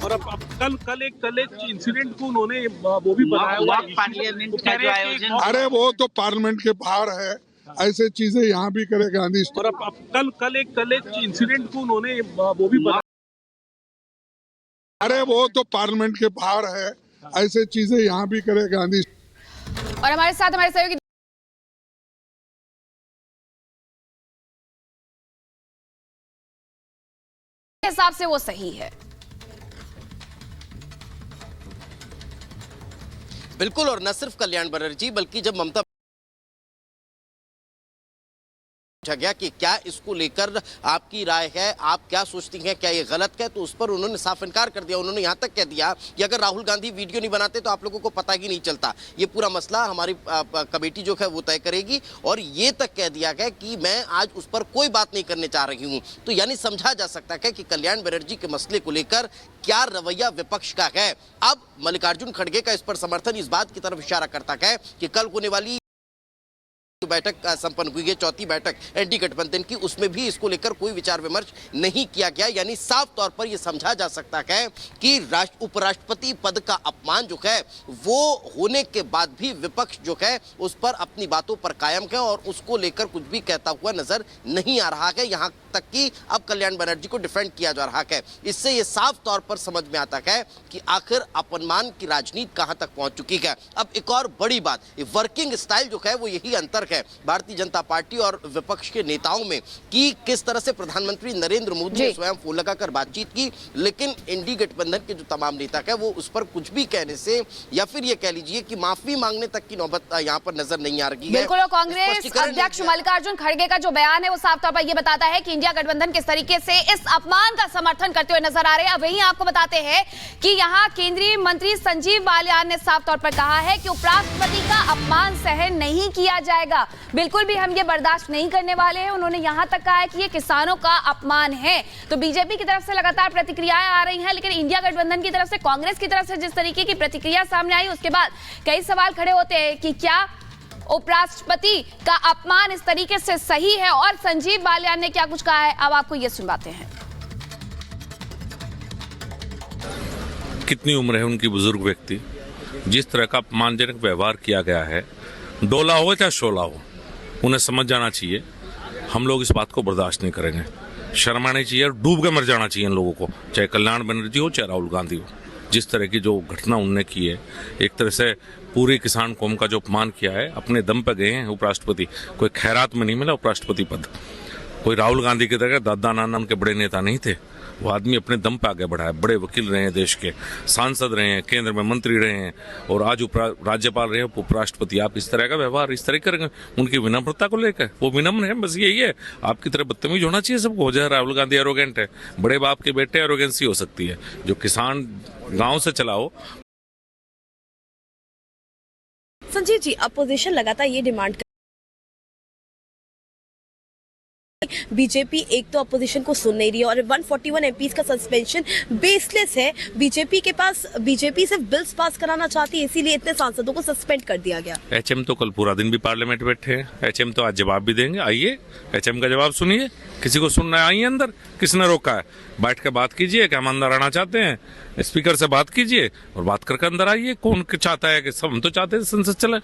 और अब कल एक इंसिडेंट को उन्होंने वो भी बताया हुआ पार्लियामेंट का जो आयोजन, अरे वो तो पार्लियामेंट के बाहर है, ऐसे चीजें यहाँ भी करे गांधी। और अब कल एक इंसिडेंट को उन्होंने वो भी बताया। अरे वो तो पार्लियामेंट के बाहर है, ऐसे चीजें यहाँ भी करे गांधी। और हमारे साथ हमारे सहयोगी हिसाब से वो सही है। बिल्कुल, और न सिर्फ कल्याण बनर्जी बल्कि जब ममता पूछा गया कि क्या इसको लेकर आपकी राय है, आप क्या सोचती हैं, क्या ये गलत है, तो उस पर उन्होंने साफ इनकार कर दिया। उन्होंने यहाँ तक कह दिया कि अगर राहुल गांधी वीडियो नहीं बनाते तो आप लोगों को पता ही नहीं चलता। ये पूरा मसला हमारी कमेटी जो है वो तय करेगी, और ये तक कह दिया गया कि मैं आज उस पर कोई बात नहीं करने जा रही हूँ। तो यानी समझा जा सकता है कि कल्याण बनर्जी के मसले को लेकर क्या रवैया विपक्ष का है। अब मल्लिकार्जुन खड़गे का इस पर समर्थन इस बात की तरफ इशारा करता है कि कल होने वाली बैठक संपन्न हुई है, चौथी बैठक एनडीए गठबंधन की, उसमें भी इसको लेकर कोई विचार विमर्श नहीं किया गया। यानी साफ तौर पर यह समझा जा सकता है कि उपराष्ट्रपति पद का अपमान जो है वो होने के बाद भी विपक्ष जो है उस पर अपनी बातों पर कायम है और उसको लेकर कुछ भी कहता हुआ नजर नहीं आ रहा है। यहाँ तक कि अब कल्याण बनर्जी को डिफेंड किया जा रहा है। इससे यह साफ तौर पर समझ में आता है कि आखिर अपमान की राजनीति कहां तक पहुंच चुकी है। अब एक और बड़ी बात, वर्किंग स्टाइल जो है वो यही अंतर है भारतीय जनता पार्टी और विपक्ष के नेताओं में कि किस तरह से प्रधानमंत्री नरेंद्र मोदी ने स्वयं फोन लगाकर बातचीत की, लेकिन एनडीए गठबंधन के जो तमाम नेता है वो उस पर कुछ भी कहने से या फिर ये कह लीजिए कि माफी मांगने तक की नौबत यहाँ पर नजर नहीं आ रही है। बिल्कुल, और कांग्रेस अध्यक्ष मल्लिकार्जुन खड़गे का जो बयान है वो साफ तौर पर यह बताता है कि इंडिया गठबंधन किस तरीके से इस अपमान का समर्थन करते हुए नजर आ रहे हैं। अब वहीं आपको बताते हैं कि यहाँ केंद्रीय मंत्री संजीव बालियान ने साफ तौर पर कहा है कि उपराष्ट्रपति का अपमान सहन नहीं किया जाएगा, बिल्कुल भी हम ये बर्दाश्त नहीं करने वाले हैं। उन्होंने यहां तक कहा है कि ये किसानों का अपमान है। तो बीजेपी की तरफ से लगातार प्रतिक्रियाएं आ रही हैं, लेकिन इंडिया गठबंधन की तरफ से, कांग्रेस की तरफ से जिस तरीके की प्रतिक्रिया सामने आई उसके बाद कई सवाल खड़े होते हैं कि क्या उपराष्ट्रपति का अपमान इस तरीके से सही है। और संजीव बालियान ने क्या कुछ कहा है, अब आपको ये सुनवाते हैं। कितनी उम्र है उनकी, बुजुर्ग व्यक्ति, जिस तरह का अपमानजनक व्यवहार किया गया है, डोला हो या शोला हो, उन्हें समझ जाना चाहिए हम लोग इस बात को बर्दाश्त नहीं करेंगे। शर्म आनी चाहिए और डूब के मर जाना चाहिए इन लोगों को, चाहे कल्याण बनर्जी हो चाहे राहुल गांधी हो। जिस तरह की जो घटना उनने की है, एक तरह से पूरी किसान कौम का जो अपमान किया है, अपने दम पर गए हैं उपराष्ट्रपति। कोई खैरात में नहीं मिला उपराष्ट्रपति पद। कोई राहुल गांधी की तरह दादा नाना उनके बड़े नेता नहीं थे। वो आदमी अपने दम पे आगे बढ़ा है, बड़े वकील रहे हैं, देश के सांसद रहे हैं, केंद्र में मंत्री रहे हैं और आज राज्यपाल रहे हैं, उपराष्ट्रपति। आप इस तरह का व्यवहार इस तरह करेंगे उनकी विनम्रता को लेकर? वो विनम्र है, बस यही है। आपकी तरह बदतमीज होना चाहिए सबको। हो जाए राहुल गांधी एरोगेंट है, बड़े बाप के बेटे एरोगेंसी हो सकती है। जो किसान गाँव से चलाओ। संजीव जी, अपोजिशन लगातार ये डिमांड बीजेपी एक तो अपोजिशन को सुन नहीं रही है और 141 एमपीज का सस्पेंशन बेसलेस है। बीजेपी सिर्फ बिल्स पास कराना चाहती है, इसीलिए इतने सांसदों को सस्पेंड कर दिया गया। एचएम तो कल पूरा दिन भी पार्लियामेंट बैठे हैं। एचएम तो आज जवाब भी देंगे। आइए एचएम का जवाब सुनिए। किसी को सुनना है, आइए अंदर। किसने रोका है? बैठ के बात कीजिए कि हम अंदर आना चाहते हैं। स्पीकर से बात कीजिए और बात करके अंदर आइए। कौन चाहता है कि सब? हम तो चाहते हैं संसद चले।